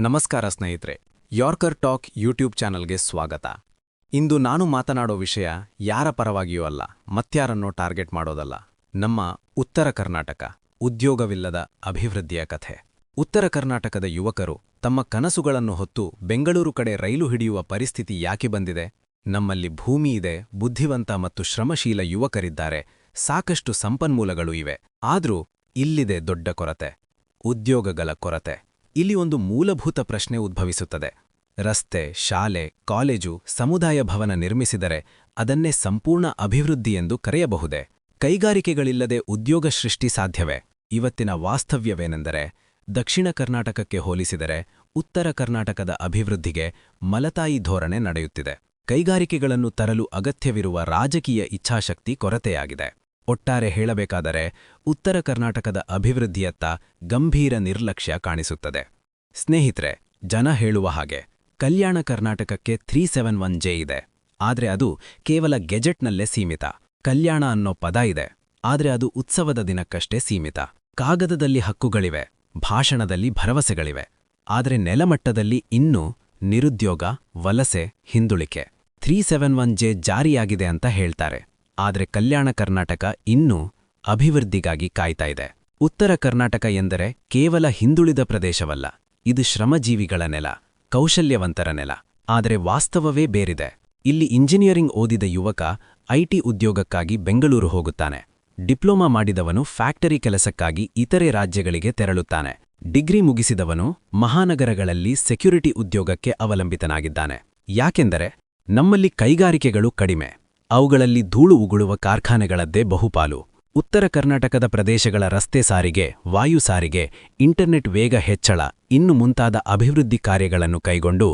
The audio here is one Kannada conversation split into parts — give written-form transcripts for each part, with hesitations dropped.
ನಮಸ್ಕಾರ ಸ್ನೇಹಿತರೆ, ಯಾರ್ಕರ್ ಟಾಕ್ ಯೂಟ್ಯೂಬ್ ಚಾನಲ್ಗೆ ಸ್ವಾಗತ. ಇಂದು ನಾನು ಮಾತನಾಡೋ ವಿಷಯ ಯಾರ ಪರವಾಗಿಯೂ ಅಲ್ಲ, ಮತ್ಯಾರನ್ನೋ ಟಾರ್ಗೆಟ್ ಮಾಡೋದಲ್ಲ. ನಮ್ಮ ಉತ್ತರ ಕರ್ನಾಟಕ ಉದ್ಯೋಗವಿಲ್ಲದ ಅಭಿವೃದ್ಧಿಯ ಕಥೆ. ಉತ್ತರ ಕರ್ನಾಟಕದ ಯುವಕರು ತಮ್ಮ ಕನಸುಗಳನ್ನು ಹೊತ್ತು ಬೆಂಗಳೂರು ಕಡೆ ರೈಲು ಹಿಡಿಯುವ ಪರಿಸ್ಥಿತಿ ಯಾಕೆ ಬಂದಿದೆ? ನಮ್ಮಲ್ಲಿ ಭೂಮಿ ಇದೆ, ಬುದ್ಧಿವಂತ ಮತ್ತು ಶ್ರಮಶೀಲ ಯುವಕರಿದ್ದಾರೆ, ಸಾಕಷ್ಟು ಸಂಪನ್ಮೂಲಗಳು ಇವೆ. ಆದ್ರೂ ಇಲ್ಲಿದೆ ದೊಡ್ಡ ಕೊರತೆ, ಉದ್ಯೋಗಗಳ ಕೊರತೆ. ಇಲ್ಲಿ ಒಂದು ಮೂಲಭೂತ ಪ್ರಶ್ನೆ ಉದ್ಭವಿಸುತ್ತದೆ. ರಸ್ತೆ, ಶಾಲೆ, ಕಾಲೇಜು, ಸಮುದಾಯ ಭವನ ನಿರ್ಮಿಸಿದರೆ ಅದನ್ನೇ ಸಂಪೂರ್ಣ ಅಭಿವೃದ್ಧಿ ಎಂದು ಕರೆಯಬಹುದೇ? ಕೈಗಾರಿಕೆಗಳಿಲ್ಲದೆ ಉದ್ಯೋಗ ಸೃಷ್ಟಿ ಸಾಧ್ಯವೇ? ಇವತ್ತಿನ ವಾಸ್ತವ್ಯವೇನೆಂದರೆ, ದಕ್ಷಿಣ ಕರ್ನಾಟಕಕ್ಕೆ ಹೋಲಿಸಿದರೆ ಉತ್ತರ ಕರ್ನಾಟಕದ ಅಭಿವೃದ್ಧಿಗೆ ಮಲತಾಯಿ ಧೋರಣೆ ನಡೆಯುತ್ತಿದೆ. ಕೈಗಾರಿಕೆಗಳನ್ನು ತರಲು ಅಗತ್ಯವಿರುವ ರಾಜಕೀಯ ಇಚ್ಛಾಶಕ್ತಿ ಕೊರತೆಯಾಗಿದೆ. ಒಟ್ಟಾರೆ ಹೇಳಬೇಕಾದರೆ ಉತ್ತರ ಕರ್ನಾಟಕದ ಅಭಿವೃದ್ಧಿಯತ್ತ ಗಂಭೀರ ನಿರ್ಲಕ್ಷ್ಯ ಕಾಣಿಸುತ್ತದೆ. ಸ್ನೇಹಿತರೆ, ಜನ ಹೇಳುವ ಹಾಗೆ ಕಲ್ಯಾಣ ಕರ್ನಾಟಕಕ್ಕೆ 371 ಇದೆ, ಆದ್ರೆ ಅದು ಕೇವಲ ಗೆಜೆಟ್ನಲ್ಲೇ ಸೀಮಿತ. ಕಲ್ಯಾಣ ಅನ್ನೋ ಪದ ಇದೆ, ಆದ್ರೆ ಅದು ಉತ್ಸವದ ದಿನಕ್ಕಷ್ಟೇ ಸೀಮಿತ. ಕಾಗದದಲ್ಲಿ ಹಕ್ಕುಗಳಿವೆ, ಭಾಷಣದಲ್ಲಿ ಭರವಸೆಗಳಿವೆ, ಆದ್ರೆ ನೆಲಮಟ್ಟದಲ್ಲಿ ಇನ್ನೂ ನಿರುದ್ಯೋಗ, ವಲಸೆ, ಹಿಂದುಳಿಕೆ. 371 ಜಾರಿಯಾಗಿದೆ ಅಂತ ಹೇಳ್ತಾರೆ, ಆದ್ರೆ ಕಲ್ಯಾಣ ಕರ್ನಾಟಕ ಇನ್ನೂ ಅಭಿವೃದ್ಧಿಗಾಗಿ ಕಾಯ್ತಾ ಇದೆ. ಉತ್ತರ ಕರ್ನಾಟಕ ಎಂದರೆ ಕೇವಲ ಹಿಂದುಳಿದ ಪ್ರದೇಶವಲ್ಲ, ಇದು ಶ್ರಮಜೀವಿಗಳ ನೆಲ, ಕೌಶಲ್ಯವಂತರ ನೆಲ. ಆದರೆ ವಾಸ್ತವವೇ ಬೇರಿದೆ. ಇಲ್ಲಿ ಇಂಜಿನಿಯರಿಂಗ್ ಓದಿದ ಯುವಕ ಐಟಿ ಉದ್ಯೋಗಕ್ಕಾಗಿ ಬೆಂಗಳೂರು ಹೋಗುತ್ತಾನೆ. ಡಿಪ್ಲೊಮಾ ಮಾಡಿದವನು ಫ್ಯಾಕ್ಟರಿ ಕೆಲಸಕ್ಕಾಗಿ ಇತರೆ ರಾಜ್ಯಗಳಿಗೆ ತೆರಳುತ್ತಾನೆ. ಡಿಗ್ರಿ ಮುಗಿಸಿದವನು ಮಹಾನಗರಗಳಲ್ಲಿ ಸೆಕ್ಯುರಿಟಿ ಉದ್ಯೋಗಕ್ಕೆ ಅವಲಂಬಿತನಾಗಿದ್ದಾನೆ. ಯಾಕೆಂದರೆ ನಮ್ಮಲ್ಲಿ ಕೈಗಾರಿಕೆಗಳು ಕಡಿಮೆ, ಅವುಗಳಲ್ಲಿ ಧೂಳು ಉಗುಳುವ ಕಾರ್ಖಾನೆಗಳದ್ದೇ ಬಹುಪಾಲು. ಉತ್ತರ ಕರ್ನಾಟಕದ ಪ್ರದೇಶಗಳ ರಸ್ತೆ ಸಾರಿಗೆ, ವಾಯು ಸಾರಿಗೆ, ಇಂಟರ್ನೆಟ್ ವೇಗ ಹೆಚ್ಚಳ ಇನ್ನು ಮುಂತಾದ ಅಭಿವೃದ್ಧಿ ಕಾರ್ಯಗಳನ್ನು ಕೈಗೊಂಡು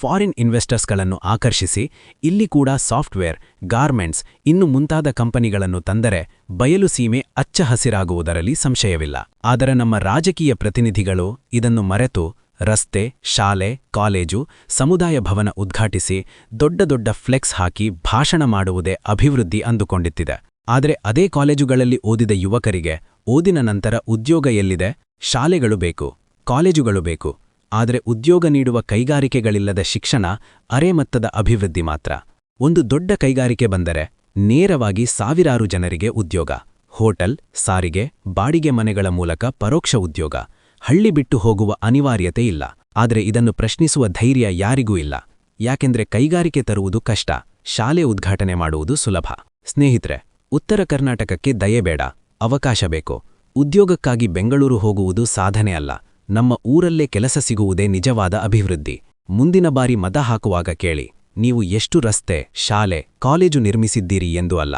ಫಾರಿನ್ ಇನ್ವೆಸ್ಟರ್ಸ್ಗಳನ್ನು ಆಕರ್ಷಿಸಿ ಇಲ್ಲಿ ಕೂಡ ಸಾಫ್ಟ್ವೇರ್, ಗಾರ್ಮೆಂಟ್ಸ್ ಇನ್ನು ಮುಂತಾದ ಕಂಪನಿಗಳನ್ನು ತಂದರೆ ಬಯಲು ಸೀಮೆ ಅಚ್ಚ ಹಸಿರಾಗುವುದರಲ್ಲಿ ಸಂಶಯವಿಲ್ಲ. ಆದರೆ ನಮ್ಮ ರಾಜಕೀಯ ಪ್ರತಿನಿಧಿಗಳು ಇದನ್ನು ಮರೆತು ರಸ್ತೆ, ಶಾಲೆ, ಕಾಲೇಜು, ಸಮುದಾಯ ಭವನ ಉದ್ಘಾಟಿಸಿ ದೊಡ್ಡ ದೊಡ್ಡ ಫ್ಲೆಕ್ಸ್ ಹಾಕಿ ಭಾಷಣ ಮಾಡುವುದೇ ಅಭಿವೃದ್ಧಿ ಅಂದುಕೊಂಡಿತ್ತಿದೆ. ಆದರೆ ಅದೇ ಕಾಲೇಜುಗಳಲ್ಲಿ ಓದಿದ ಯುವಕರಿಗೆ ಓದಿನ ನಂತರ ಉದ್ಯೋಗ ಎಲ್ಲಿದೆ? ಶಾಲೆಗಳು ಬೇಕು, ಕಾಲೇಜುಗಳು ಬೇಕು, ಆದರೆ ಉದ್ಯೋಗ ನೀಡುವ ಕೈಗಾರಿಕೆಗಳಿಲ್ಲದ ಶಿಕ್ಷಣ ಅರೆಮಟ್ಟದ ಅಭಿವೃದ್ಧಿ ಮಾತ್ರ. ಒಂದು ದೊಡ್ಡ ಕೈಗಾರಿಕೆ ಬಂದರೆ ನೇರವಾಗಿ ಸಾವಿರಾರು ಜನರಿಗೆ ಉದ್ಯೋಗ. ಹೋಟೆಲ್, ಸಾರಿಗೆ, ಬಾಡಿಗೆ ಮನೆಗಳ ಮೂಲಕ ಪರೋಕ್ಷ ಉದ್ಯೋಗ. ಹಳ್ಳಿ ಬಿಟ್ಟು ಹೋಗುವ ಅನಿವಾರ್ಯತೆ ಇಲ್ಲ. ಆದರೆ ಇದನ್ನು ಪ್ರಶ್ನಿಸುವ ಧೈರ್ಯ ಯಾರಿಗೂ ಇಲ್ಲ. ಯಾಕೆಂದ್ರೆ ಕೈಗಾರಿಕೆ ತರುವುದು ಕಷ್ಟ, ಶಾಲೆ ಉದ್ಘಾಟನೆ ಮಾಡುವುದು ಸುಲಭ. ಸ್ನೇಹಿತರೆ, ಉತ್ತರ ಕರ್ನಾಟಕಕ್ಕೆ ದಯೆಬೇಡ, ಅವಕಾಶ ಬೇಕು. ಉದ್ಯೋಗಕ್ಕಾಗಿ ಬೆಂಗಳೂರು ಹೋಗುವುದು ಸಾಧನೆ ಅಲ್ಲ, ನಮ್ಮ ಊರಲ್ಲೇ ಕೆಲಸ ಸಿಗುವುದೇ ನಿಜವಾದ ಅಭಿವೃದ್ಧಿ. ಮುಂದಿನ ಬಾರಿ ಮತ ಹಾಕುವಾಗ ಕೇಳಿ, ನೀವು ಎಷ್ಟು ರಸ್ತೆ, ಶಾಲೆ, ಕಾಲೇಜು ನಿರ್ಮಿಸಿದ್ದೀರಿ ಎಂದು ಅಲ್ಲ,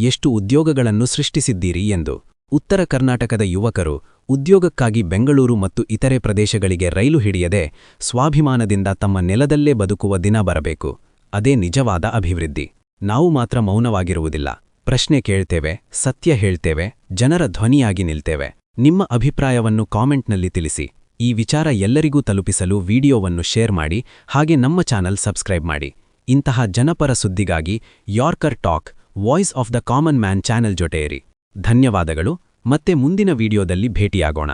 ಎಷ್ಟು ಉದ್ಯೋಗಗಳನ್ನು ಸೃಷ್ಟಿಸಿದ್ದೀರಿ ಎಂದು. ಉತ್ತರ ಕರ್ನಾಟಕದ ಯುವಕರು ಉದ್ಯೋಗಕ್ಕಾಗಿ ಬೆಂಗಳೂರು ಮತ್ತು ಇತರೆ ಪ್ರದೇಶಗಳಿಗೆ ರೈಲು ಹಿಡಿಯದೆ ಸ್ವಾಭಿಮಾನದಿಂದ ತಮ್ಮ ನೆಲದಲ್ಲೇ ಬದುಕುವ ದಿನ ಬರಬೇಕು. ಅದೇ ನಿಜವಾದ ಅಭಿವೃದ್ಧಿ. ನಾವು ಮಾತ್ರ ಮೌನವಾಗಿರುವುದಿಲ್ಲ, ಪ್ರಶ್ನೆ ಕೇಳ್ತೇವೆ, ಸತ್ಯ ಹೇಳ್ತೇವೆ, ಜನರ ಧ್ವನಿಯಾಗಿ ನಿಲ್ತೇವೆ. ನಿಮ್ಮ ಅಭಿಪ್ರಾಯವನ್ನು ಕಾಮೆಂಟ್ನಲ್ಲಿ ತಿಳಿಸಿ. ಈ ವಿಚಾರ ಎಲ್ಲರಿಗೂ ತಲುಪಿಸಲು ವಿಡಿಯೋವನ್ನು ಶೇರ್ ಮಾಡಿ, ಹಾಗೆ ನಮ್ಮ ಚಾನಲ್ ಸಬ್ಸ್ಕ್ರೈಬ್ ಮಾಡಿ. ಇಂತಹ ಜನಪರ ಸುದ್ದಿಗಾಗಿ yorker talk, voice of the common man channel ಜೊತೆ ಇರಿ. ಧನ್ಯವಾದಗಳು. ಮತ್ತೆ ಮುಂದಿನ ವಿಡಿಯೋದಲ್ಲಿ ಭೇಟಿಯಾಗೋಣ.